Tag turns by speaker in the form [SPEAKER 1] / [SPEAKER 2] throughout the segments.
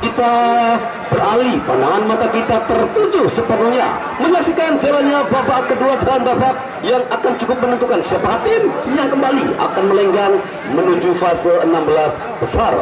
[SPEAKER 1] kita beralih, pandangan mata kita tertuju sepenuhnya menyaksikan jalannya babak kedua dan babak yang akan cukup menentukan siapa tim yang kembali akan melenggang menuju fase 16 besar.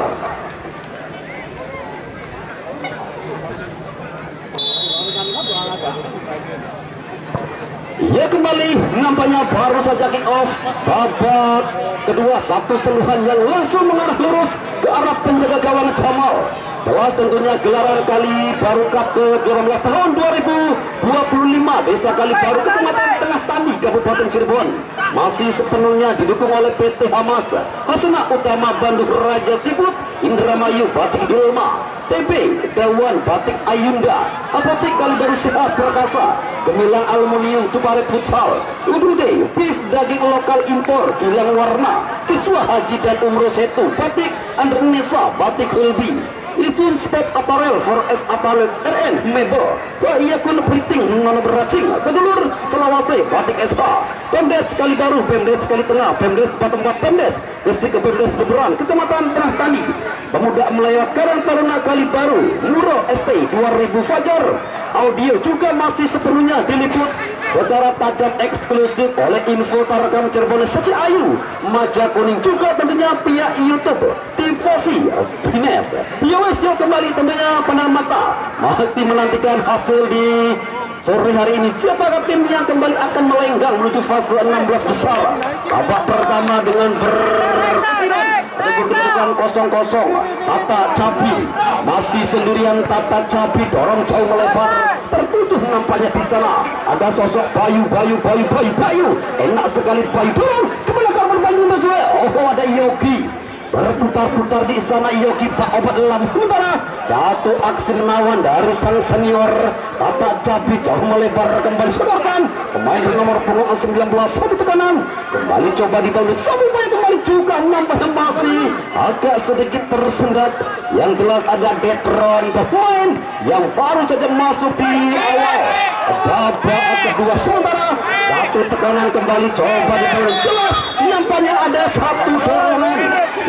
[SPEAKER 1] Ya, kembali nampaknya baru saja kick off babak kedua, satu sentuhan yang langsung mengarah lurus ke arah penjaga gawang Jamal. Jelas tentunya gelaran Kali Baru Cup ke-12 tahun 2025 Desa Kali Baru, Kecamatan Tengah Tani, Kabupaten Cirebon masih sepenuhnya didukung oleh PT Hamas, Hasana Utama Bandung Raja Sibut, Indramayu Batik Dilma, TB Dewan Batik Ayunda, Apotek Kali Baru Sehat Perkasa, Gemilang Aluminium Tuparet Futsal, Udude Beef Daging Lokal Impor Gilang Warna, Kiswa Haji dan Umroh Setu Batik Andrenesa Batik Hulbi, Isun Sport Apparel for S Apparel RN Mebel, Bahiyakun Printing Nono Beracing, Sedulur Selawase Batik SH, Pemdes Kali Baru, Pemdes Kali Tengah, Pemdes Patempat, Pemdes Gesik, Pemdes Beberan, Kecamatan Tengah Tani, Pemuda Melewat Karang Taruna Kali Baru, Muro ST 2000 Fajar. Audio juga masih sepenuhnya diliput secara tajam eksklusif oleh Info Tarekam Cirebon Seci Ayu, Maja Kuning, juga tentunya pihak YouTube Tifosi Fines. Yowesyo kembali tentunya pandangan mata masih menantikan hasil di sore hari ini. Siapakah tim yang kembali akan melenggang menuju fase 16 besar? Babak pertama dengan berkepiran kedudukan 0-0. Tata Cabi masih sendirian. Tata Cabi dorong jauh melebar, tertuju nampaknya di sana ada sosok Bayu. Enak sekali Bayu, dorong ke belakang berbayu Bayu. Oh, ada Yogi berputar-putar di sana. Yogi Pak Obat Lam. Sementara satu aksi menawan dari sang senior Tata Cabi jauh melebar kembali. Sodorkan pemain nomor punggung 19, satu tekanan kembali coba dibangun sampai kembali juga nampaknya masih agak sedikit tersendat. Yang jelas ada Detron, pemain yang baru saja masuk di awal babak kedua. Sementara satu tekanan kembali coba dibangun, jelas nampaknya ada satu dorongan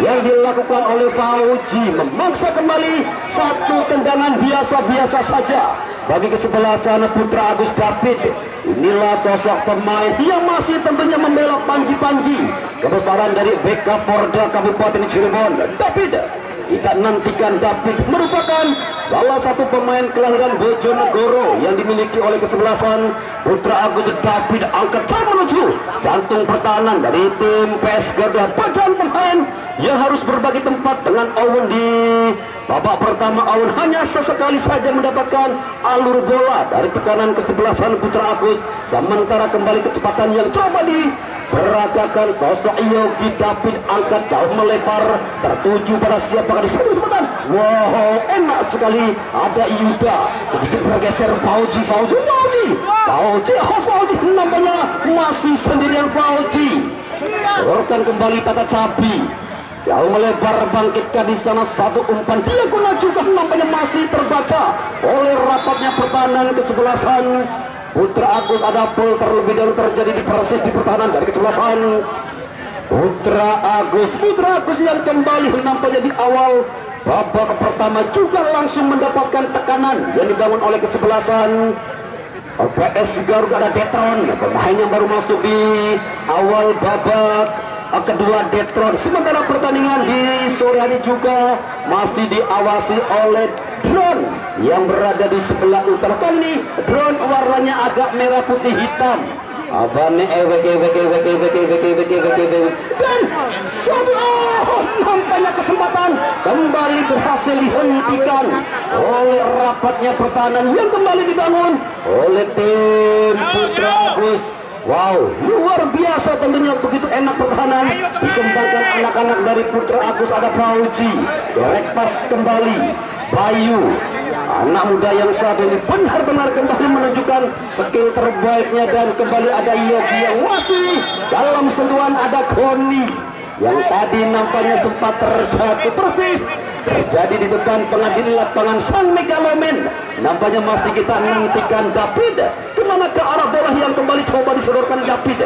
[SPEAKER 1] yang dilakukan oleh Fauji, memaksa kembali satu tendangan biasa-biasa saja bagi kesebelasan Putra Agus David. Inilah sosok pemain yang masih tentunya membela panji-panji kebesaran dari BK Porda Kabupaten Cirebon. David, kita nantikan David merupakan salah satu pemain kelahiran Bojonegoro yang dimiliki oleh kesebelasan Putra Agus David. Angkat jauh menuju jantung pertahanan dari tim PS Garuda. Bacaan pemain yang harus berbagi tempat dengan Owen di babak pertama. Owen hanya sesekali saja mendapatkan alur bola dari tekanan kesebelasan Putra Agus. Sementara kembali kecepatan yang coba diperagakan sosok Yogi David, angkat jauh melebar tertuju pada siapakah di satu kesempatan. Wow, enak sekali ada Yuda sedikit bergeser. Fauji nampaknya masih sendirian. Fauji turunkan kembali Tata Cabi jauh melebar, bangkitkan di sana satu umpan diagonal juga nampaknya masih terbaca oleh rapatnya pertahanan kesebelasan Putra Agus. Ada pol terlebih dahulu terjadi di persis di pertahanan dari kesebelasan Putra Agus yang kembali nampaknya di awal babak pertama juga langsung mendapatkan tekanan yang dibangun oleh kesebelasan PS Garuda. Ada Detron, pemain yang baru masuk di awal babak kedua, Detron. Sementara pertandingan di sore hari juga masih diawasi oleh drone yang berada di sebelah utara. Kali ini drone warnanya agak merah putih hitam. Abane dan nampaknya kesempatan kembali berhasil dihentikan oleh rapatnya pertahanan yang kembali dibangun oleh tim Putra Agus. Wow, luar biasa tentunya, begitu enak pertahanan dikembangkan anak-anak dari Putra Agus. Ada Fauji, direct pass kembali Bayu, anak muda yang saat ini benar-benar kembali menunjukkan skill terbaiknya. Dan kembali ada Yogi yang masih dalam sentuhan. Ada Koni yang tadi nampaknya sempat terjatuh persis terjadi di depan pengadil lapangan sang Megaloman. Nampaknya masih kita nantikan David kemana ke arah bola yang kembali coba disodorkan David.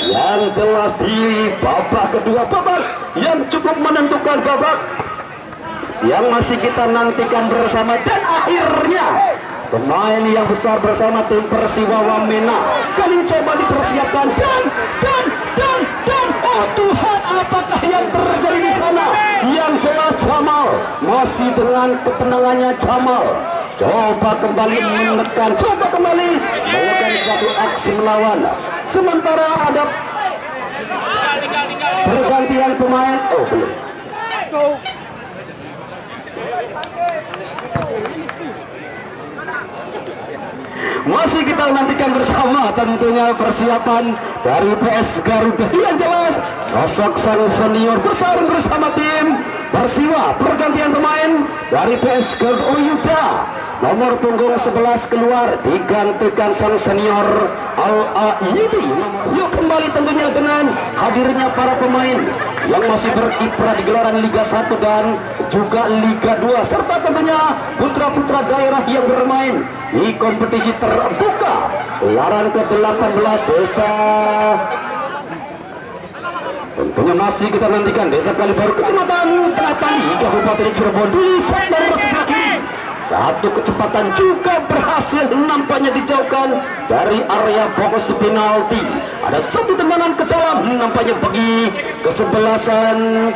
[SPEAKER 1] Yang jelas di babak kedua, babak yang cukup menentukan, babak yang masih kita nantikan bersama. Dan akhirnya pemain yang besar bersama tim Persiwa Wamena kali coba dipersiapkan dan oh Tuhan, apakah yang terjadi di sana? Yang jelas Jamal masih dengan ketenangannya. Jamal coba kembali menekan, coba kembali melakukan satu aksi melawan. Sementara ada pergantian pemain. Oh belum. Masih kita nantikan bersama tentunya persiapan dari PS Garuda. Yang jelas sosok sang senior bersaing bersama tim Persiwa. Pergantian pemain dari PS Garuda. Oh Yuda, nomor punggung 11 keluar, digantikan sang senior Al-Ayyubi. Yuk kembali tentunya dengan hadirnya para pemain yang masih berkiprah di gelaran Liga 1 dan juga Liga 2, serta tentunya putra-putra daerah yang bermain di kompetisi terbuka gelaran ke-18 desa. Tentunya masih kita nantikan Desa Kalibaru, Kecamatan Tratani, Kabupaten Cirebon di sektor sebelah kiri. Satu kecepatan juga berhasil nampaknya dijauhkan dari area fokus penalti. Ada satu tendangan ke dalam nampaknya bagi kesebelasan.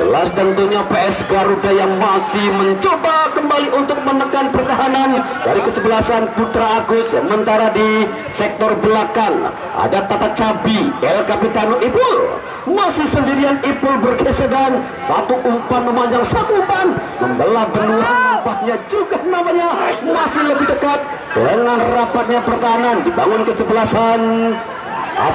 [SPEAKER 1] Jelas tentunya PS Garuda yang masih mencoba kembali untuk menekan pertahanan dari kesebelasan Putra Agus. Sementara di sektor belakang ada Tata Cabi, El Capitano Ipul. Masih sendirian Ipul bergeser dan satu umpan memanjang, satu umpan membelah benua. Nampaknya juga namanya masih lebih dekat dengan rapatnya pertahanan dibangun kesebelasan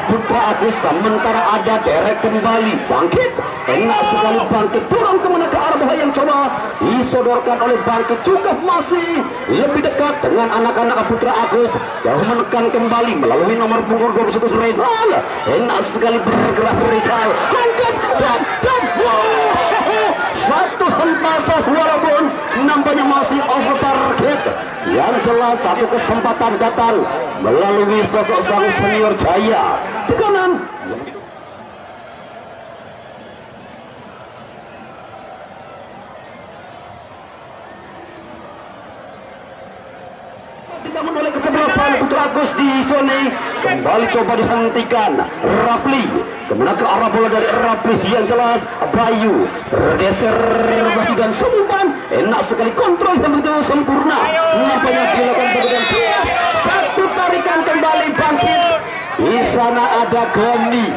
[SPEAKER 1] Putra Agus. Sementara ada Derek kembali bangkit, enak sekali bangkit, dorong kemana ke arah bahaya yang coba disodorkan oleh bangkit, juga masih lebih dekat dengan anak-anak Putra Agus, jauh menekan kembali melalui nomor punggung 21 Reynal. Enak sekali bergerak Rizal, bangkit dan satu hempasan walaupun nampaknya masih off target. Yang jelas satu kesempatan datang melalui sosok sang senior Jaya. Tekanan dibangun oleh kesebelasan Putra Agus di zone. Kembali coba dihentikan Rafli, kemana ke arah bola dari Rafli. Yang jelas Bayu bergeser bagi dan selimpan, enak sekali kontrol yang begitu sempurna. Nampaknya dilakukan bagian jelas, satu tarikan kembali bangkit. Di sana ada Goni.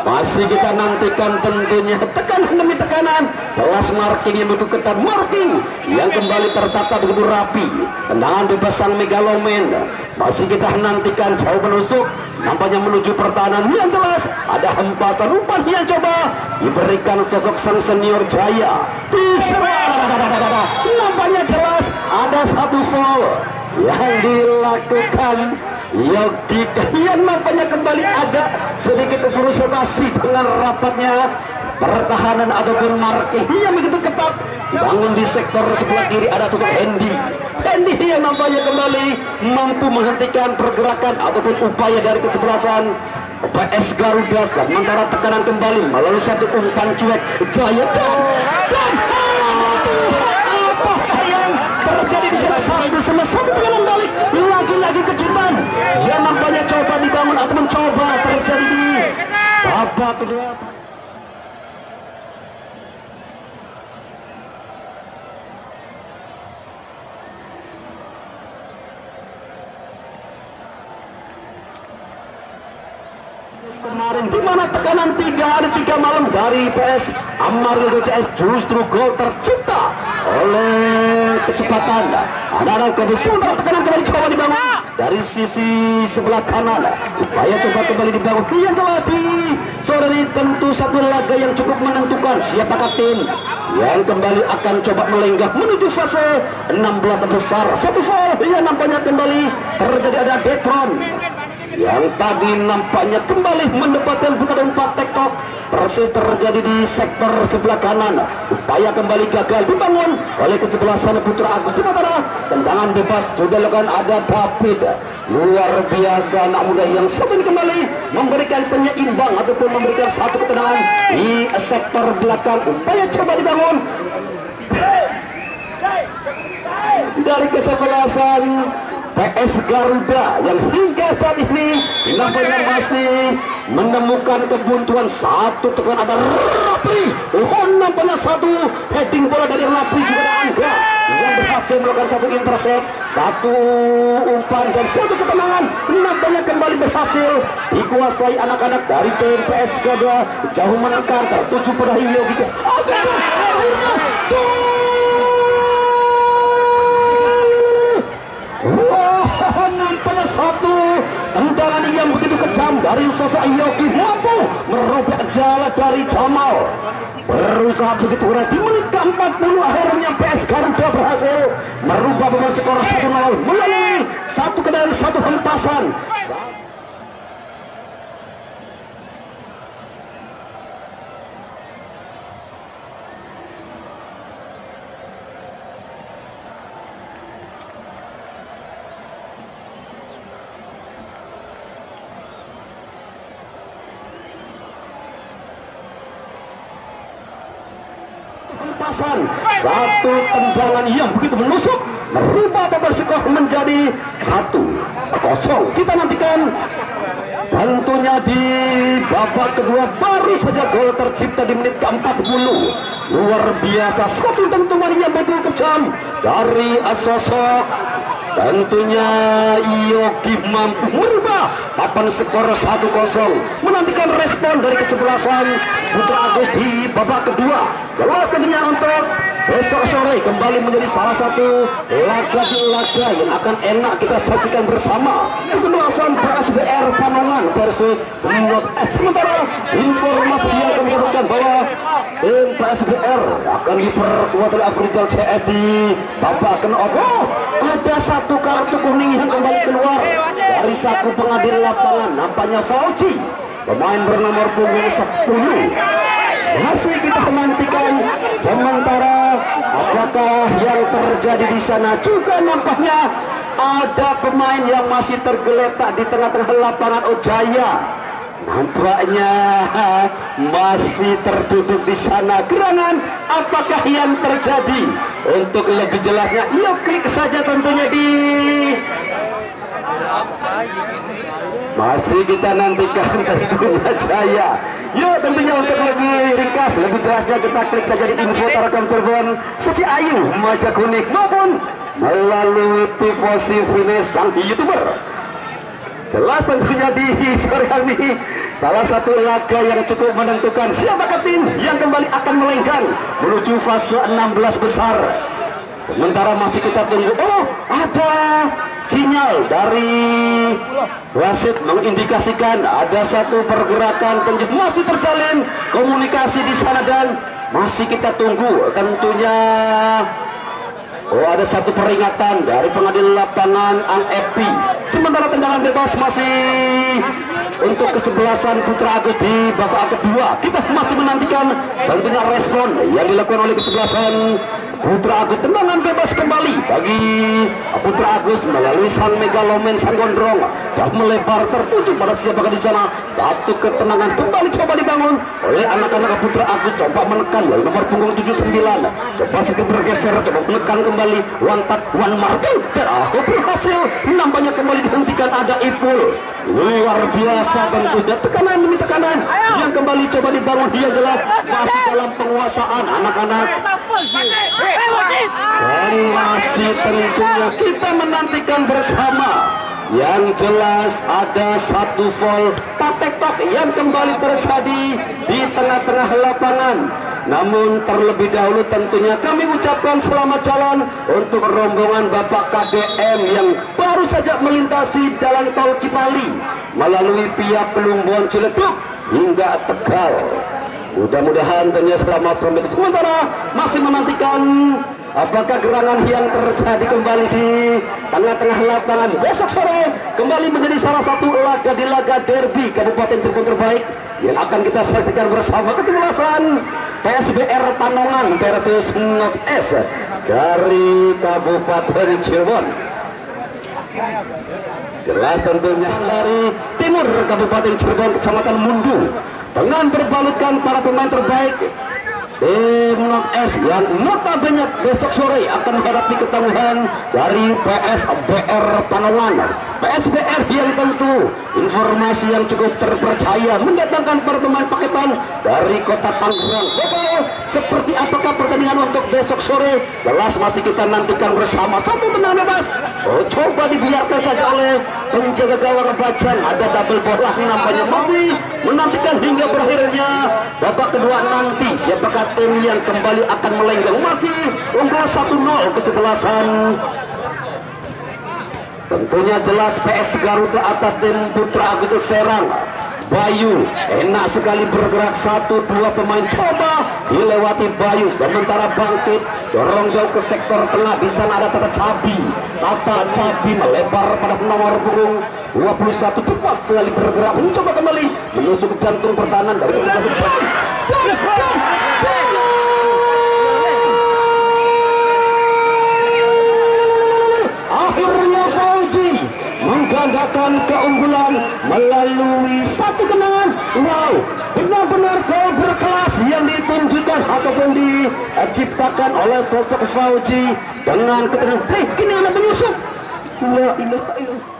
[SPEAKER 1] Masih kita nantikan tentunya tekanan demi tekanan. Jelas marking yang begitu ketat, marking yang kembali tertata begitu rapi. Tendangan bebas sang Megaloman masih kita nantikan, jauh menusuk nampaknya menuju pertahanan. Yang jelas ada hempasan umpan yang coba diberikan sosok sang senior Jaya. Diserang, nampaknya jelas ada satu foul yang dilakukan Yogi, yang nampaknya kembali agak sedikit frustasi dengan rapatnya pertahanan ataupun marking yang begitu ketat. Bangun di sektor sebelah kiri ada sosok Hendy yang nampaknya kembali mampu menghentikan pergerakan ataupun upaya dari kesebelasan PS Garuda. Sementara tekanan kembali melalui satu umpan cuek Jaya dan apakah yang terjadi di sana? Satu tekanan balik, lagi-lagi kejutan yang nampaknya coba dibangun atau mencoba terjadi di babak kedua. Kemarin di mana tekanan 3 hari 3 malam dari PS Amarildo CS justru gol tercipta oleh kecepatan. Ada sementara tekanan kembali coba dibangun dari sisi sebelah kanan. Upaya coba kembali dibangun. Yang jelas di sore ini tentu satu laga yang cukup menentukan siapakah tim yang kembali akan coba melenggang menuju fase 16 besar. Satu foul yang nampaknya kembali terjadi, ada Detron yang tadi nampaknya kembali mendapatkan putaran 4 tektok. Persis terjadi di sektor sebelah kanan, upaya kembali gagal dibangun oleh kesebelasan Putra Agus. Sementara tendangan bebas sudah dilakukan, ada David, luar biasa anak muda yang satu ini kembali memberikan penyeimbang ataupun memberikan satu ketenangan di sektor belakang. Upaya coba dibangun dari kesebelasan PS Garuda yang hingga saat ini nampaknya masih menemukan kebuntuan. Satu tekan ada Rapli, nampaknya satu heading bola dari Rapli, juga ada Angga yang berhasil melakukan satu intercept, satu umpan dan satu ketenangan. Nampaknya kembali berhasil dikuasai anak-anak dari tim PS Garuda, jauh menekan tertuju pada Yogi. Wah, nampaknya satu tendangan yang begitu kejam dari sosok Yogi mampu merobek jala dari Jamal. Berusaha begitu keras di menit ke-40 akhirnya PS Garuda berhasil merubah pemain skor 1-0 melalui satu kendali satu hempasan. Satu tendangan yang begitu menusuk merubah babak skor menjadi 1-0. Kita nantikan tentunya di babak kedua. Baru saja gol tercipta di menit ke-40. Luar biasa, satu tentuan yang betul kejam dari sosok tentunya Yogi mampu merubah papan skor 1-0. Menantikan respon dari kesebelasan Putra Agus di babak kedua. Jelas tentunya untuk besok sore kembali menjadi salah satu laga yang akan enak kita saksikan bersama. Kesebelasan PSBR Panongan versus Not S. Sementara informasi yang kami dapatkan bahwa tim PSBR akan diperkuat oleh Afrizal CS di babak ke-6. Ada satu kartu kuning yang kembali keluar dari saku pengadil lapangan. Nampaknya Fauji, pemain bernomor punggung 10. Masih kita nantikan sementara apakah yang terjadi di sana. Juga nampaknya ada pemain yang masih tergeletak di tengah-tengah lapangan. Ojaya nampaknya masih terduduk di sana. Gerangan apakah yang terjadi? Untuk lebih jelasnya, yuk klik saja tentunya di masih kita nantikan tentunya Jaya. Yuk tentunya untuk lebih ringkas, lebih jelasnya kita klik saja di info Tarkam Cirebon Seci Ayu Maja Kuning maupun melalui tifosi finish sang YouTuber. Jelas tentunya di sore hari ini salah satu laga yang cukup menentukan siapakah tim yang kembali akan melenggang menuju fase 16 besar. Sementara masih kita tunggu. Oh, ada sinyal dari wasit mengindikasikan ada satu pergerakan. Masih terjalin komunikasi di sana dan masih kita tunggu tentunya. Oh, ada satu peringatan dari pengadil lapangan Ang Epi. Sementara tendangan bebas masih untuk kesebelasan Putra Agus di babak kedua. Kita masih menantikan tentunya respon yang dilakukan oleh kesebelasan Putra Agus. Tendangan bebas kembali bagi Putra Agus melalui sang megalomen, sang gondrong jauh melebar tertuju pada siapakah di sana. Satu ketenangan kembali coba dibangun oleh anak-anak Putra Agus. Coba menekan melalui nomor punggung 79. Coba sedikit bergeser, coba menekan kembali one touch one marking. Berhasil. Nampaknya kembali dihentikan. Ada Ipul. Luar biasa tentunya, tekanan demi tekanan yang kembali coba dibangun. Dia jelas masih dalam penguasaan anak-anak. Dan masih tentunya kita menantikan bersama. Yang jelas ada satu foul patek-tok yang kembali terjadi di tengah-tengah lapangan. Namun terlebih dahulu tentunya kami ucapkan selamat jalan untuk rombongan Bapak KDM yang baru saja melintasi jalan tol Cipali melalui via Pelumbon Ciledug hingga Tegal. Mudah-mudahan tentunya selamat sampai. Sementara masih menantikan apakah gerangan yang terjadi kembali di tengah-tengah lapangan. Besok sore kembali menjadi salah satu laga di laga derby Kabupaten Cirebon terbaik yang akan kita saksikan bersama. Kesebelasan PSBR Panongan versus Not S dari Kabupaten Cirebon. Jelas tentunya dari timur Kabupaten Cirebon, Kecamatan Mundu, dengan berbalutkan para pemain terbaik tim North S yang notabene besok sore akan menghadapi ketangguhan dari PSBR Panongan. PSBR yang tentu informasi yang cukup terpercaya mendatangkan para pemain paketan dari kota Tangerang. Seperti apakah pertandingan untuk besok sore? Jelas masih kita nantikan bersama. Satu tenang bebas. Coba dibiarkan saja oleh penjaga gawang Bajang. Ada double bola nampaknya masih menantikan hingga berakhirnya babak kedua nanti. Siapakah tim yang kembali akan melenggang? Masih unggul 1-0 kesebelasan. Tentunya jelas PS Garuda atas tim Putra Agus Serang. Bayu enak sekali bergerak, 1-2 pemain coba dilewati Bayu, sementara Bangkit dorong jauh ke sektor tengah. Di sana ada Tata Cabi melebar pada nomor punggung 21, cepat sekali bergerak mencoba kembali menusuk jantung pertahanan dari kesebelasan. Akhirnya Fauji menggandakan keunggulan melalui satu kenangan. Wow, benar-benar gol berkelas yang ditunjukkan ataupun diciptakan oleh sosok Fauji dengan ketenangan. Hei, ini anak penyusup. La ilaha illallah.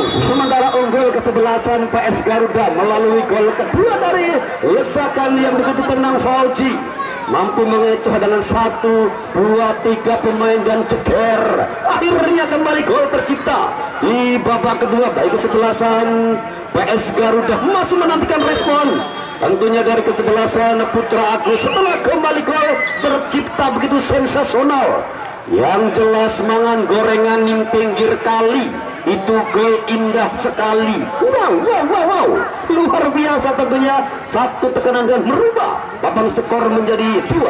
[SPEAKER 1] Sementara unggul kesebelasan PS Garuda melalui gol kedua dari lesakan yang begitu tenang. Fauji mampu mengecoh dengan 1, 2, 3 pemain dan ceker. Akhirnya kembali gol tercipta di babak kedua. Baik kesebelasan PS Garuda masih menantikan respon tentunya dari kesebelasan Putra Agus setelah kembali gol tercipta begitu sensasional. Yang jelas mangan gorengan ning pinggir kali. Itu gol indah sekali. Wow, luar biasa tentunya. Satu tekanan dan merubah papan skor menjadi 2-0.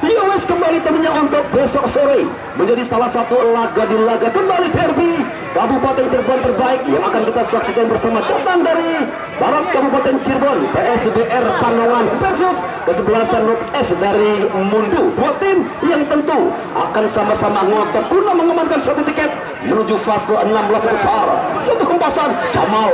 [SPEAKER 1] Yowes kembali tentunya untuk besok sore menjadi salah satu laga di laga kembali derby Kabupaten Cirebon terbaik yang akan kita saksikan bersama. Datang dari Barat Kabupaten Cirebon, PSBR Panongan versus kesebelasan North S dari Mundu. Dua tim yang tentu akan sama-sama ngotot guna mengamankan satu tiket menuju fase 16 besar. Satu hempasan Jamal,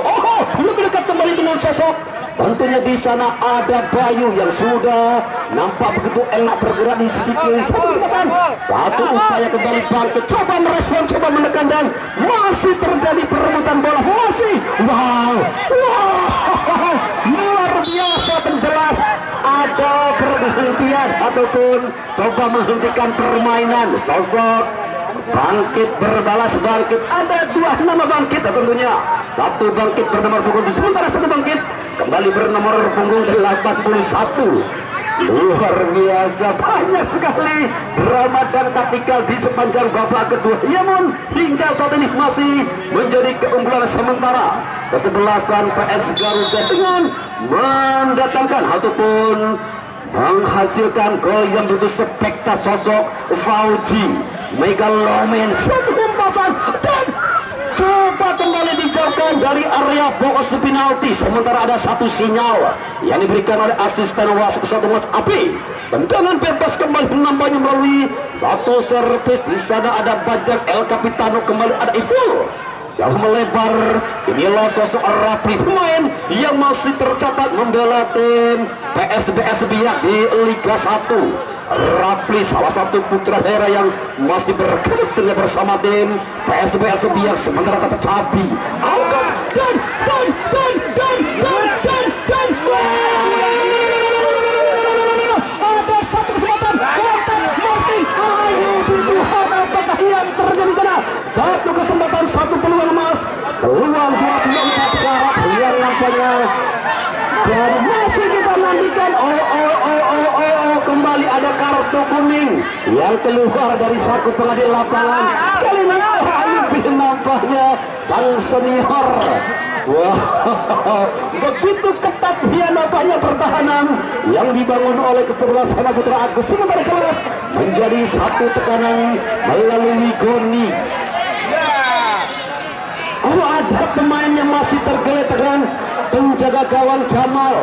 [SPEAKER 1] lebih dekat kembali dengan sosok. Tentunya di sana ada Bayu yang sudah nampak begitu enak bergerak di sisi kiri. Satu kecepatan, satu upaya kembali Bangkit, coba merespon, coba menekan dan masih terjadi perebutan bola. Masih, wow, luar biasa. Jelas ada perhentian ataupun coba menghentikan permainan sosok Bangkit berbalas. Bangkit ada 2 nama Bangkit tentunya. Satu Bangkit bernomor punggung, sementara satu Bangkit kembali bernomor punggung 81. Luar biasa, banyak sekali drama dan taktikal di sepanjang babak kedua. Namun hingga saat ini masih menjadi keunggulan sementara kesebelasan PS Garuda dengan mendatangkan ataupun menghasilkan gol yang begitu spektakuler. Sosok Fauji Megalomen, satu hempasan dan coba kembali dijauhkan dari area box penalti. Sementara ada satu sinyal yang diberikan oleh asisten wasit satu Mas Api. Tendangan bebas kembali nampaknya melalui satu servis. Di sana ada Bajang El Capitano, kembali ada Ipul jauh melebar. Inilah sosok Rapli, pemain yang masih tercatat membela tim PSBS Biak di Liga 1. Rapli salah satu putra daerah yang masih berkelit bersama tim PSBS Biak. Sementara Tata Cabi angkat dan ada satu kesempatan buatan Marti. Ayo Tuhan, apakah yang terjadi sana? Satu kesempatan, satu peluang emas, peluang 24 karat yang nampaknya. Dan masih kita nantikan. Kembali ada kartu kuning yang keluar dari saku pengadil lapangan. Kali ini lebih nampaknya sang senior Wah, begitu ketat dia nampaknya pertahanan yang dibangun oleh kesebelasan Putra Agus. Sementara kelas menjadi satu tekanan melalui Goni. Oh, ada pemain yang masih tergeletak dengan penjaga gawang Jamal.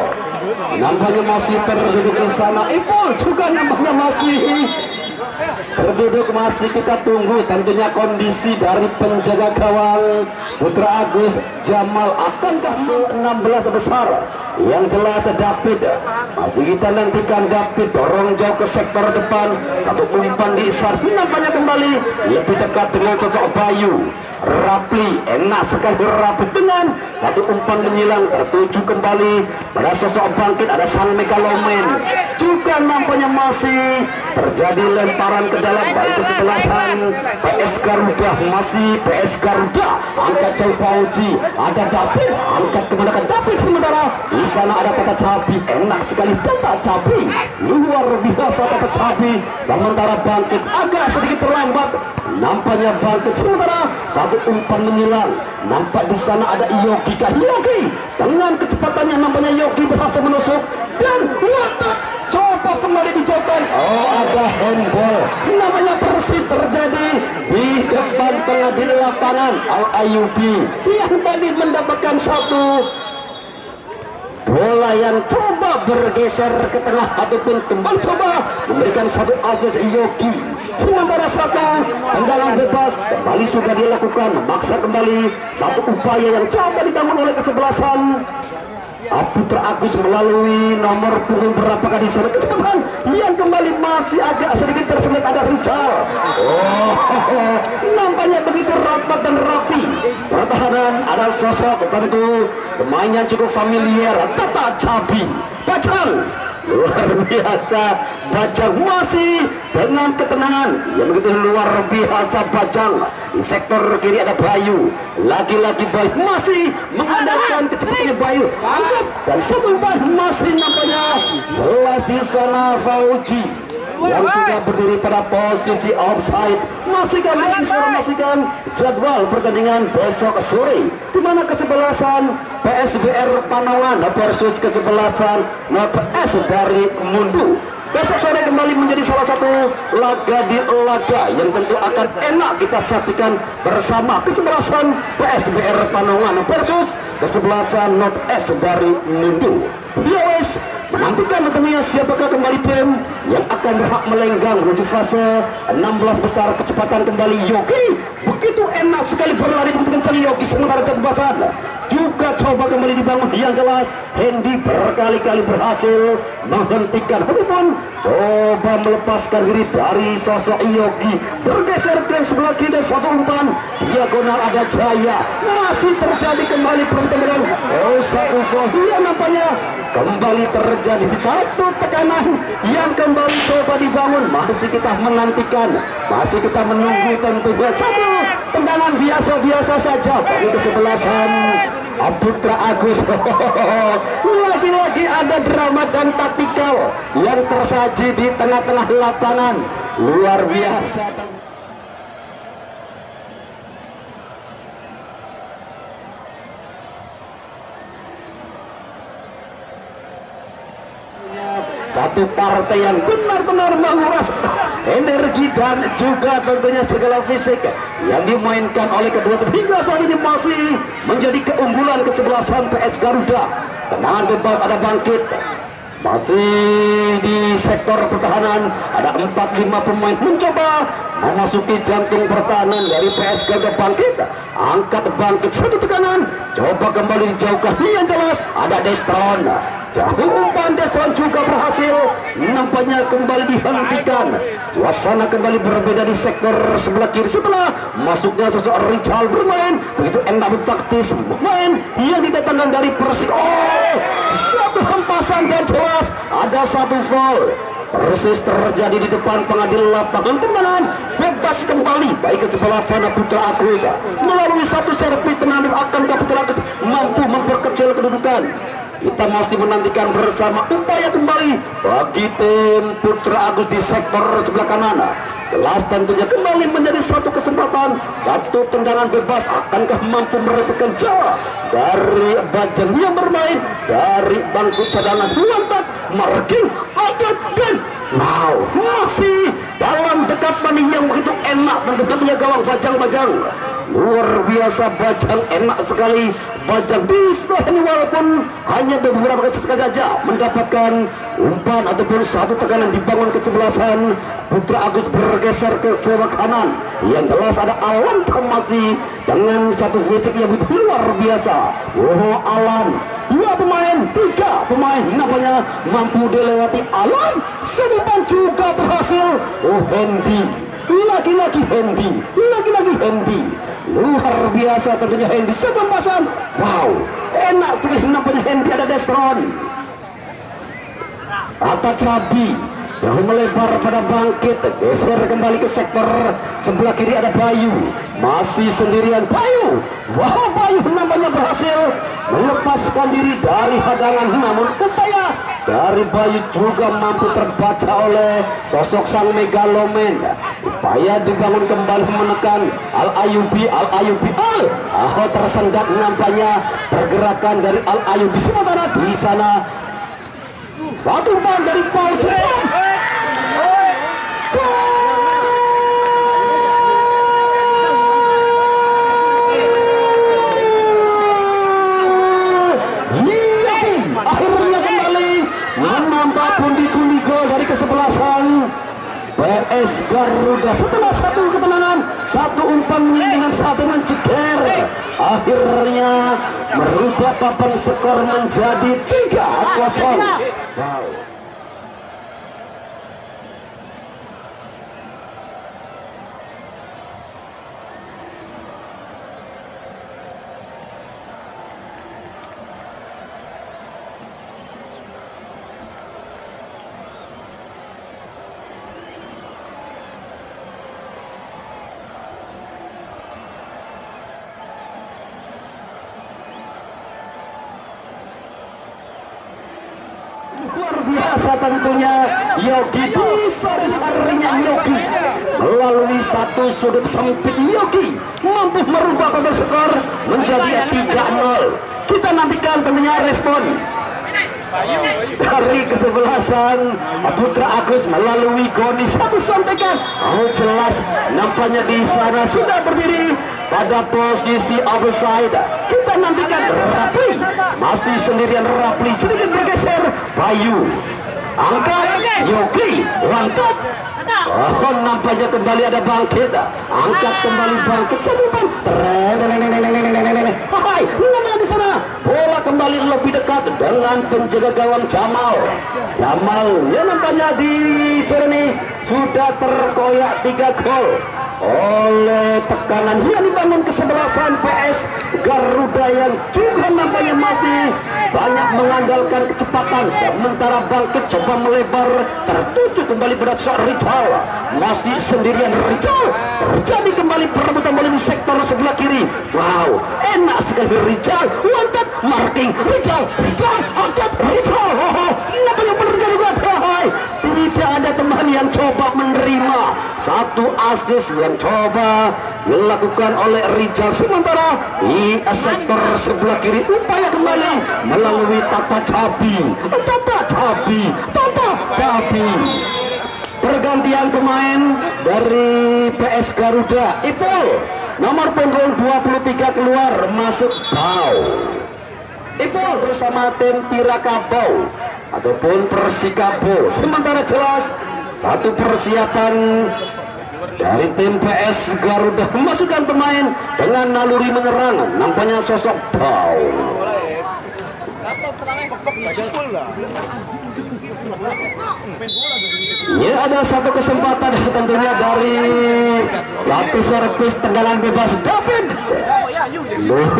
[SPEAKER 1] Nampaknya masih terduduk di sana. Ipul juga nampaknya masih terduduk. Masih kita tunggu tentunya kondisi dari penjaga gawang Putra Agus Jamal. Akankah 16 besar? Yang jelas David masih kita nantikan. David dorong jauh ke sektor depan, satu umpan diisar, nampaknya kembali lebih dekat dengan sosok Bayu. Rapli, enak sekali Rapli dengan satu umpan menyilang, tertuju kembali pada sosok bangkit. Ada sang Megaloman juga nampaknya masih terjadi lemparan ke dalam baik kesebelasan PS Garuda. Masih PS Garuda angkat jauh Fauji, ada David angkat kemenangan David. Sementara di sana ada Tata Cabi, enak sekali Tata Cabi, luar biasa Tata Cabi. Sementara bangkit agak sedikit terlambat nampaknya bangkit. Sementara satu umpan menyilang, nampak di sana ada Yogi. Yogi dengan kecepatannya nampaknya Yogi berhasil menusuk dan watak coba kembali dijauhkan. Oh, ada handball namanya persis terjadi di depan pengadil lapangan Al Ayubi yang tadi mendapatkan satu bola yang coba bergeser ke tengah ataupun kembali coba memberikan satu asis Yogi. Sementara satu tendangan bebas kembali sudah dilakukan, memaksa kembali satu upaya yang coba dibangun oleh kesebelasan Putra Agus melalui nomor punggung berapakah di sana kecepatan yang kembali masih agak sedikit tersendat. Ada Rizal. Oh, nampaknya begitu rapat dan rapi pertahanan. Ada sosok tentu pemain yang cukup familiar, Tata Cabi, Bajang. Luar biasa Bajang masih dengan ketenangan yang begitu luar biasa. Bajang di sektor kiri ada Bayu, lagi-lagi Bayu masih mengandalkan kecepatannya Bayu, angkat dan satu umpan masih nampaknya jelas di sana Fauji yang sudah berdiri pada posisi offside. Masih kami informasikan jadwal pertandingan besok sore, di mana kesebelasan PSBR Panongan versus kesebelasan Not S dari Mundu. Besok sore kembali menjadi salah satu laga di laga yang tentu akan enak kita saksikan bersama kesebelasan PSBR Panongan versus kesebelasan Not S dari Mundu. Yes, menantikan tentunya siapakah kembali tim yang akan berhak melenggang menuju fase 16 besar. Kecepatan kembali Yogi, begitu enak sekali berlari begitu kencang Yogi. Sementara kebebasan juga coba kembali dibangun. Yang jelas Hendy berkali-kali berhasil menghentikan ataupun coba melepaskan diri dari sosok Yogi. Bergeser ke sebelah kiri dan satu umpan diagonal ada Jaya. Masih terjadi kembali pertempuran. Oh, satu Sohia nampaknya kembali terjadi satu tekanan yang kembali coba dibangun. Masih kita menantikan, masih kita menunggu tentunya satu tendangan biasa-biasa saja bagi kesebelasan Putra Agus. Lagi-lagi ada drama dan taktikal yang tersaji di tengah-tengah lapangan. Luar biasa. Satu partai yang benar-benar menguras energi dan juga tentunya segala fisik yang dimainkan oleh kedua tim. Hingga saat ini masih menjadi keunggulan kesebelasan PS Garuda. Tendangan bebas ada bangkit. Masih di sektor pertahanan ada 4-5 pemain mencoba memasuki jantung pertahanan dari PS Garuda. Bangkit, angkat bangkit satu tekanan, coba kembali dijauhkan. Yang jelas ada Destron. Jauh umpan Destron juga berhasil nampaknya kembali dihentikan. Suasana kembali berbeda di sektor sebelah kiri setelah masuknya sosok Rizal bermain begitu enak taktis, bermain yang didatangkan dari Persik. Oh, satu hempasan dan jelas ada satu foul. Persis terjadi di depan pengadil lapangan. Tendangan bebas kembali baik kesebelasan Putra Agus melalui satu servis. Tendangan akan Putra Agus mampu memperkecil kedudukan. Kita masih menantikan bersama upaya kembali bagi tim Putra Agus di sektor sebelah kanan. Jelas tentunya kembali menjadi satu kesempatan, satu tendangan bebas. Akankah mampu merebutkan Jawa dari Bajang yang bermain dari bangku cadangan? Lantak marking aget dan wow, masih dalam dekapan yang begitu enak tentunya gawang Bajang. Luar biasa Bajang, enak sekali Bajang bisa ini walaupun hanya beberapa sekali saja mendapatkan umpan ataupun satu tekanan dibangun kesebelasan. Putra Agus bergeser ke sebelah kanan. Yang jelas ada Alan Tamasi dengan satu fisik yang begitu luar biasa. Oh Alan, tiga pemain namanya mampu dilewati Alan. Sedepan juga berhasil. Oh Hendy, lagi-lagi Hendy. Luar biasa tentunya Hendy, setempasan. Wow, enak sekali nampaknya Hendy. Ada Destron Atta Cabi jauh melebar pada Bangkit, geser kembali ke sektor sebelah kiri. Ada Bayu, masih sendirian Bayu. Wow, Bayu nampaknya berhasil melepaskan diri dari hadangan, namun upaya dari Bayu juga mampu terbaca oleh sosok sang megalomen. Upaya dibangun kembali menekan Al Ayubi. Tersendat nampaknya pergerakan dari Al Ayubi. Sementara di sana satu umpan dari Paul Jepang. Akhirnya kembali menambah pundi-pundi gol dari kesebelasan PS Garuda. Setelah satu ketenangan, satu umpan dengan satu menceker, akhirnya merubah papan skor menjadi 3-0. Wow. Luar biasa tentunya Yogi, bisa harinya Yogi melalui satu sudut sempit. Yogi mampu merubah papan skor menjadi 3-0. Kita nantikan tentunya respon dari kesebelasan Putra Agus melalui Goni. Satu sontekan, oh jelas nampaknya di sana sudah berdiri pada posisi offside. Kita nantikan Rapli, masih sendirian Rapli, sedikit bergeser. Bayu angkat, Yogi angkat. Oh, nampaknya kembali ada Bangkit, angkat kembali Bangkit. Satu umpan, hai, namanya di sana. Bola kembali lebih dekat dengan penjaga gawang Jamal. Ya nampaknya di sini sudah terkoyak 3 gol oleh tekanan yang dibangun kesebelasan PS Garuda yang juga nampaknya masih banyak mengandalkan kecepatan. Sementara Bangkit coba melebar, tertuju kembali pada Rizal, masih sendirian Rizal. Terjadi kembali perebutan bola di sektor sebelah kiri. Wow, enak sekali Rizal, lantat marking Rizal, angkat Rizal. Nampaknya benar juga. Tidak ada teman yang coba menerima satu asis yang coba dilakukan oleh Rizal. Sementara di sektor sebelah kiri upaya kembali melalui Tata Cabi. Pergantian pemain dari PS Garuda. Ipul nomor punggung 23 keluar, masuk Bau. Ipul bersama tim Pirakabau ataupun Persikabo. Sementara jelas satu persiapan dari tim PS Garuda memasukkan pemain dengan naluri menyerang. Nampaknya sosok Bau. Ya, ada satu kesempatan tentunya dari satu servis tendangan bebas David. Luar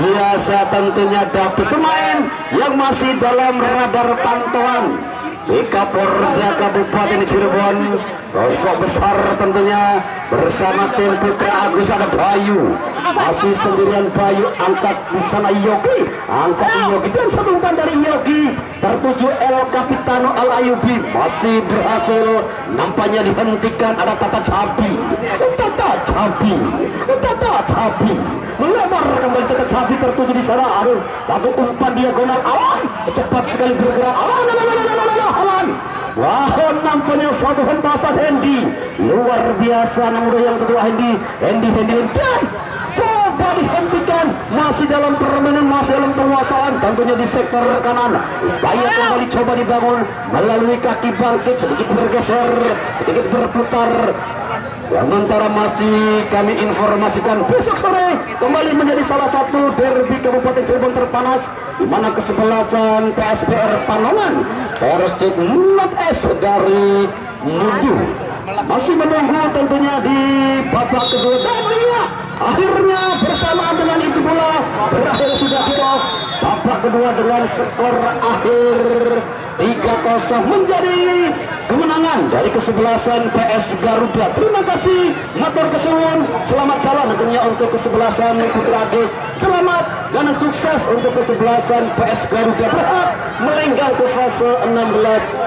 [SPEAKER 1] biasa tentunya David, pemain yang masih dalam radar pantauan di Kapolda Kabupaten Cirebon. Sosok besar tentunya bersama tim Putra Agus ada Bayu, masih sendirian Bayu, angkat di sana Yogi, angkat Yogi dan satu umpan dari Yogi tertuju El Capitano Al Ayubi, masih berhasil nampaknya dihentikan. Ada Tata Cabi, Tata Cabi melebar kembali. Tata Cabi tertuju di sana, ada satu umpan diagonal. Awan cepat sekali bergerak. Awan wah, nampaknya satu hentasan Hendy luar biasa. Namun yang satu Hendy dan coba dihentikan, masih dalam permainan, masih dalam penguasaan tentunya di sektor kanan. Upaya kembali coba dibangun melalui kaki bangkit, sedikit bergeser, sedikit berputar. Sementara masih kami informasikan besok sore kembali menjadi salah satu derby Kabupaten Cirebon terpanas, di mana kesebelasan PSPR Panongan Persib Not S dari Mudu masih menunggu tentunya di babak kedua. Dan iya, akhirnya bersamaan dengan itu bola berakhir sudah kick off babak kedua dengan skor akhir 3-0 menjadi kemenangan dari kesebelasan PS Garuda. Terima kasih, matur kesuwun, selamat jalan tentunya untuk kesebelasan Putra Agus, selamat dan sukses untuk kesebelasan PS Garuda berhak melenggang ke fase 16.